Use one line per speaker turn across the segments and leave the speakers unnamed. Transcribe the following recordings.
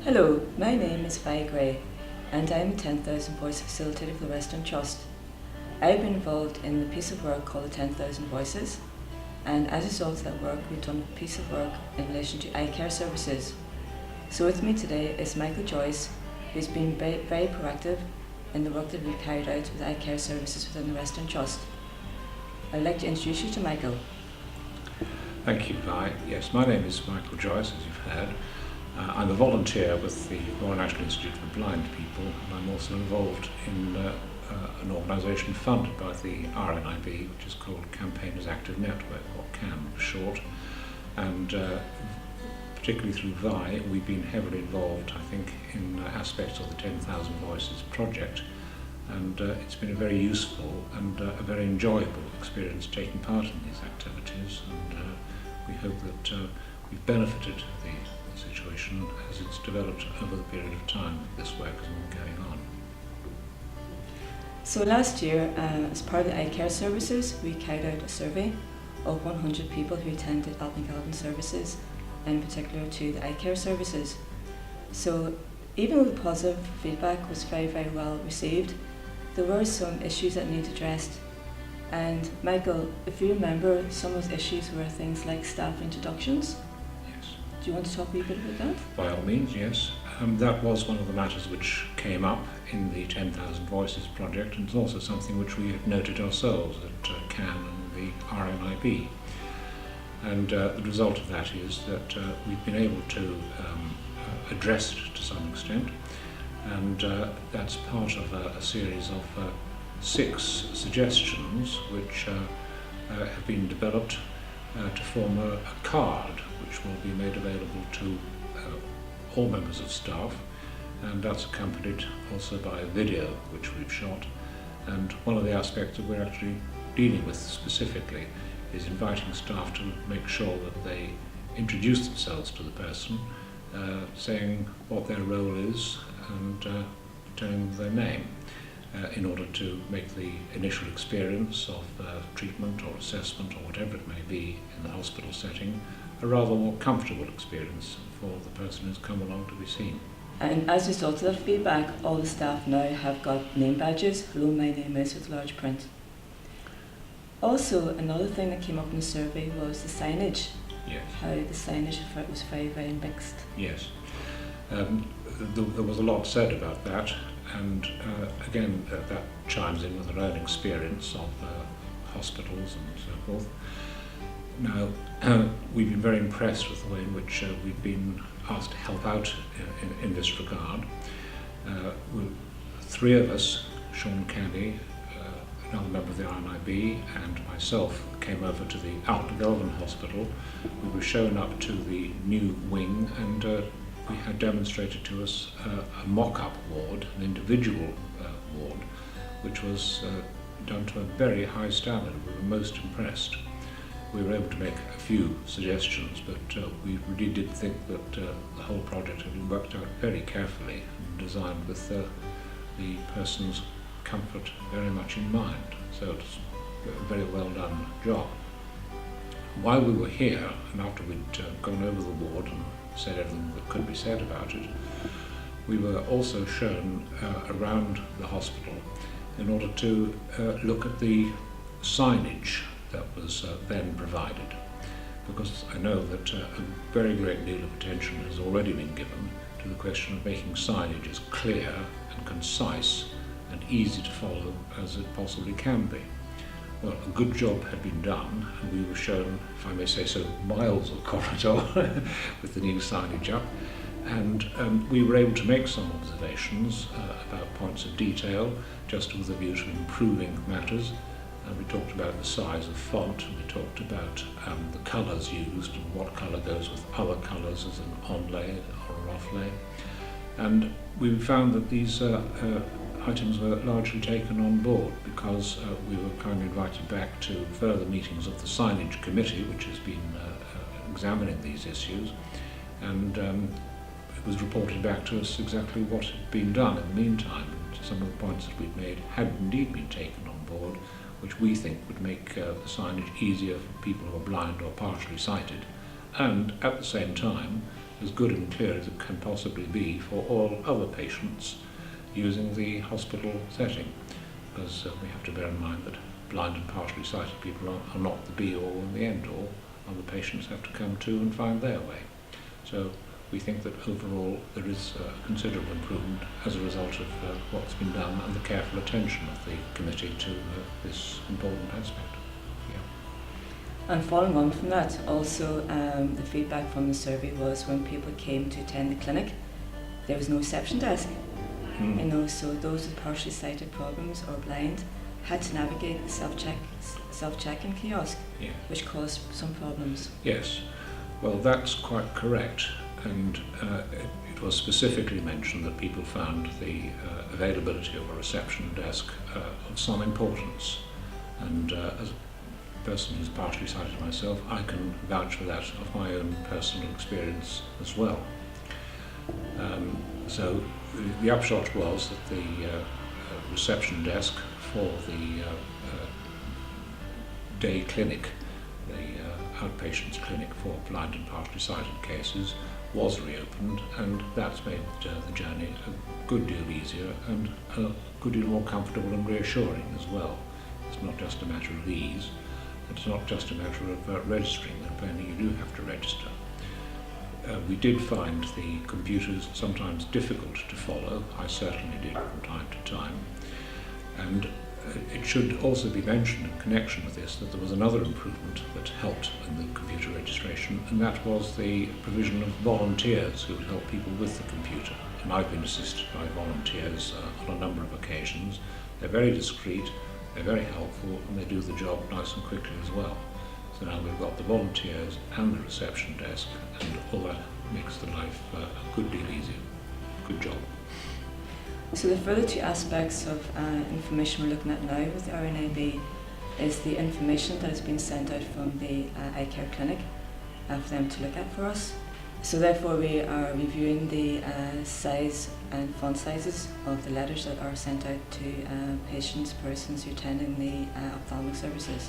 Hello, my name is Vi Gray and I'm a 10,000 Voice facilitator for the West End Trust. I've been involved in the piece of work called the 10,000 Voices, and as a result of that work we've done a piece of work in relation to eye care services. So with me today is Michael Joyce, who's been very proactive in the work that we've carried out with eye care services within the West End Trust. I'd like to introduce you to Michael.
Thank you, Vi. Yes, my name is Michael Joyce, as you've heard. I'm a volunteer with the Royal National Institute for Blind People, and I'm also involved in an organisation funded by the RNIB, which is called Campaigners Active Network, or CAN for short. And particularly through Vi, we've been heavily involved, I think, in aspects of the 10,000 Voices project. And it's been a very useful and a very enjoyable experience taking part in these activities, and we hope that we've benefited the situation as it's developed over the period of time that this work has been going on.
So last year, as part of the eye care services, we carried out a survey of 100 people who attended Alton Galvin services, in particular to the eye care services. So even though the positive feedback was very, very well received, there were some issues that needed addressed. And Michael, if you remember, some of those issues were things like staff introductions.
Yes.
Do you want to talk a wee bit about that?
By all means, yes. That was one of the matters which came up in the 10,000 Voices project, and it's also something which we have noted ourselves at CAN and the RNIB. And the result of that is that we've been able to address it to some extent, and that's part of a series of 6 suggestions which have been developed to form a card which will be made available to all members of staff, and that's accompanied also by a video which we've shot. And one of the aspects that we're actually dealing with specifically is inviting staff to make sure that they introduce themselves to the person, saying what their role is and telling them their name, in order to make the initial experience of treatment or assessment or whatever it may be in the hospital setting a rather more comfortable experience for the person who's come along to be seen.
And as a result of that feedback, all the staff now have got name badges, "Hello, my name is," with large print. Also, another thing that came up in the survey was the signage.
Yes.
How the signage was very, very mixed.
Yes. There was a lot said about that, and again, that chimes in with our own experience of hospitals and so forth. Now, we've been very impressed with the way in which we've been asked to help out in this regard. 3 of us, Sean Candy, another member of the RNIB, and myself, came over to the Alton Galvin Hospital. We were shown up to the new wing, and we had demonstrated to us a mock-up ward, an individual ward, which was done to a very high standard. We were most impressed. We were able to make a few suggestions, but we really did think that the whole project had been worked out very carefully and designed with the person's comfort very much in mind. So it's a very well done job. While we were here, and after we'd gone over the ward and said everything that could be said about it, we were also shown around the hospital in order to look at the signage that was then provided, because I know that a very great deal of attention has already been given to the question of making signage as clear and concise and easy to follow as it possibly can be. Well, a good job had been done, and we were shown, if I may say so, miles of corridor with the new signage up, and we were able to make some observations about points of detail, just with a view to improving matters. We talked about the size of font, and we talked about the colours used and what colour goes with other colours as an on-lay or an off-lay. And we found that these items were largely taken on board, because we were kindly invited back to further meetings of the signage committee, which has been examining these issues, and it was reported back to us exactly what had been done in the meantime. Some of the points that we'd made had indeed been taken on board, which we think would make the signage easier for people who are blind or partially sighted, and at the same time as good and clear as it can possibly be for all other patients using the hospital setting. Because we have to bear in mind that blind and partially sighted people are not the be-all and the end-all. Other patients have to come to and find their way. So we think that overall there is a considerable improvement as a result of what's been done and the careful attention of the committee to this important aspect.
And following on from that, also the feedback from the survey was when people came to attend the clinic, there was no reception desk. You know, so those with partially sighted problems or blind had to navigate the self-check-in kiosk, which caused some problems.
Yes, well that's quite correct, and it was specifically mentioned that people found the availability of a reception desk of some importance, and as a person who's partially sighted myself, I can vouch for that of my own personal experience as well. So the upshot was that the reception desk for the day clinic, the outpatients clinic for blind and partially sighted cases, was reopened, and that's made the journey a good deal easier and a good deal more comfortable and reassuring as well. It's not just a matter of ease, it's not just a matter of registering, apparently you do have to register. We did find the computers sometimes difficult to follow. I certainly did from time to time. And it should also be mentioned in connection with this that there was another improvement that helped in the computer registration, and that was the provision of volunteers who would help people with the computer. And I've been assisted by volunteers on a number of occasions. They're very discreet, they're very helpful, and they do the job nice and quickly as well. So now we've got the volunteers and the reception desk, and all that makes the life a good deal easier. Good job.
So the further two aspects of information we're looking at now with the RNAB is the information that has been sent out from the eye care clinic for them to look at for us. So therefore we are reviewing the size and font sizes of the letters that are sent out to patients, persons who attend in the ophthalmic services.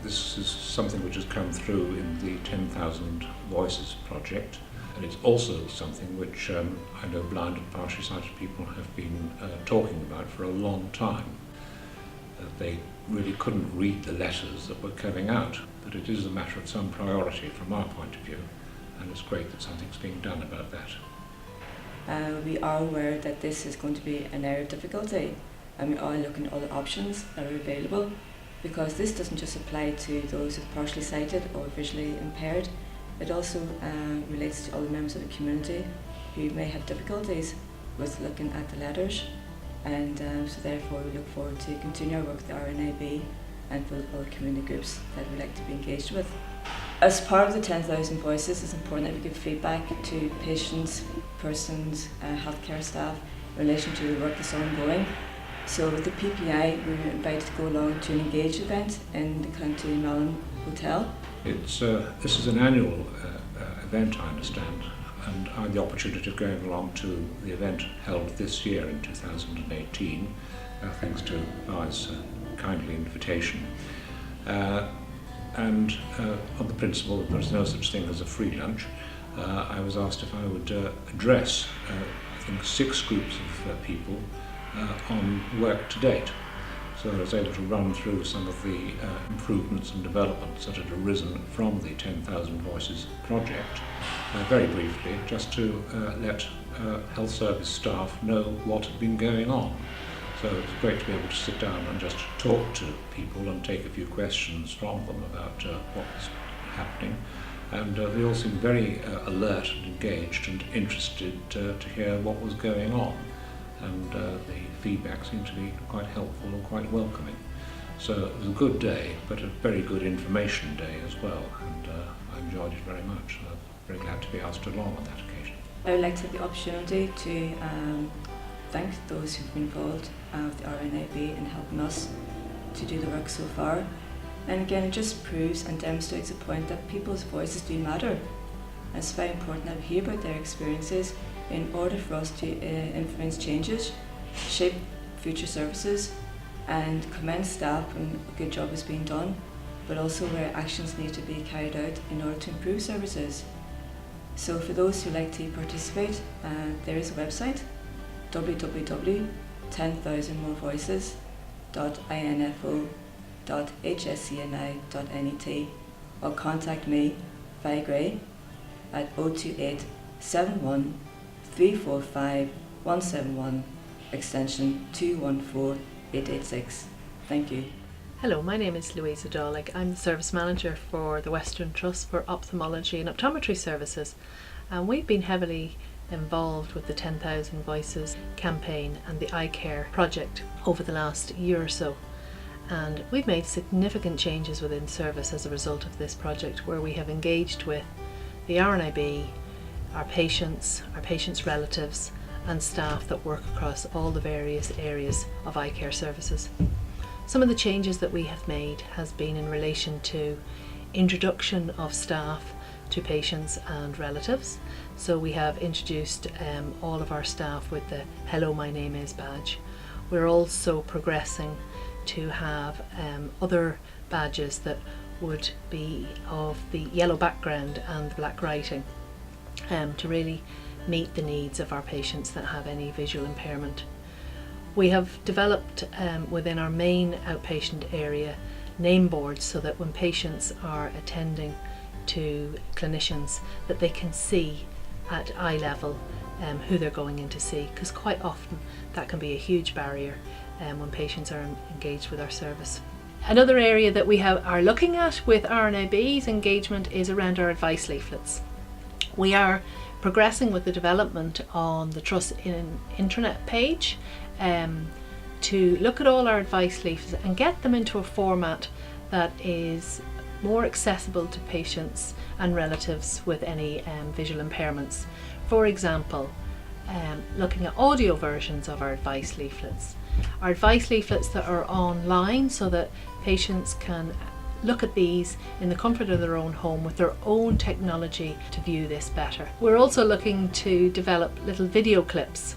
This is something which has come through in the 10,000 Voices project, and it's also something which I know blind and partially sighted people have been talking about for a long time. They really couldn't read the letters that were coming out, but it is a matter of some priority from our point of view, and it's great that something's being done about that.
We are aware that this is going to be an area of difficulty, and we are looking at other options that are available, because this doesn't just apply to those with partially sighted or visually impaired, it also relates to other members of the community who may have difficulties with looking at the letters, and so therefore we look forward to continue our work with the RNAB and with other community groups that we'd like to be engaged with. As part of the 10,000 Voices, it's important that we give feedback to patients, persons, healthcare staff in relation to the work that's ongoing. So with the PPI, we were invited to go along to an Engage event in the County Mellon Hotel.
This is an annual event, I understand, and I had the opportunity of going along to the event held this year in 2018, thanks to Vi's kindly invitation. And on the principle that there's no such thing as a free lunch, I was asked if I would address, I think, 6 groups of people on work to date. So I was able to run through some of the improvements and developments that had arisen from the 10,000 Voices project, very briefly, just to let health service staff know what had been going on. So it was great to be able to sit down and just talk to people and take a few questions from them about what was happening. And they all seemed very alert and engaged and interested to hear what was going on. And the feedback seemed to be quite helpful and quite welcoming. So it was a good day, but a very good information day as well, and I enjoyed it very much. I'm very glad to be asked along on that occasion.
I would like to take the opportunity to thank those who've been involved with the RNAB in helping us to do the work so far. And again, it just proves and demonstrates the point that people's voices do matter. And it's very important that we hear about their experiences in order for us to influence changes, shape future services, and commend staff when a good job is being done, but also where actions need to be carried out in order to improve services. So for those who like to participate, there is a website, www.10,000morevoices.info.hscni.net, or contact me, Vi Gray, at 028 71 345 171, extension 214886. Thank you.
Hello, my name is Louisa Dollick. I'm the Service Manager for the Western Trust for Ophthalmology and Optometry Services, and we've been heavily involved with the 10,000 Voices campaign and the iCare project over the last year or so. And we've made significant changes within service as a result of this project, where we have engaged with the RNIB, our patients relatives and staff that work across all the various areas of iCare services. Some of the changes that we have made has been in relation to introduction of staff to patients and relatives. So we have introduced all of our staff with the Hello, My Name Is badge. We're also progressing to have other badges that would be of the yellow background and black writing to really meet the needs of our patients that have any visual impairment. We have developed within our main outpatient area name boards, so that when patients are attending to clinicians, that they can see at eye level who they're going in to see, because quite often that can be a huge barrier when patients are engaged with our service. Another area that we are looking at with RNIB's engagement is around our advice leaflets. We are progressing with the development on the Trust intranet page to look at all our advice leaflets and get them into a format that is more accessible to patients and relatives with any visual impairments. For example, looking at audio versions of our advice leaflets. Our advice leaflets that are online, so that patients can look at these in the comfort of their own home with their own technology to view this better. We're also looking to develop little video clips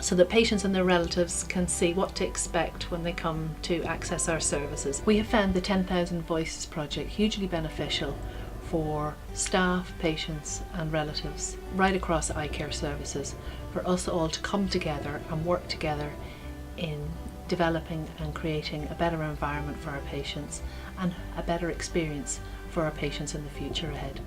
so that patients and their relatives can see what to expect when they come to access our services. We have found the 10,000 Voices project hugely beneficial for staff, patients and relatives right across iCare services, for us all to come together and work together in developing and creating a better environment for our patients and a better experience for our patients in the future ahead.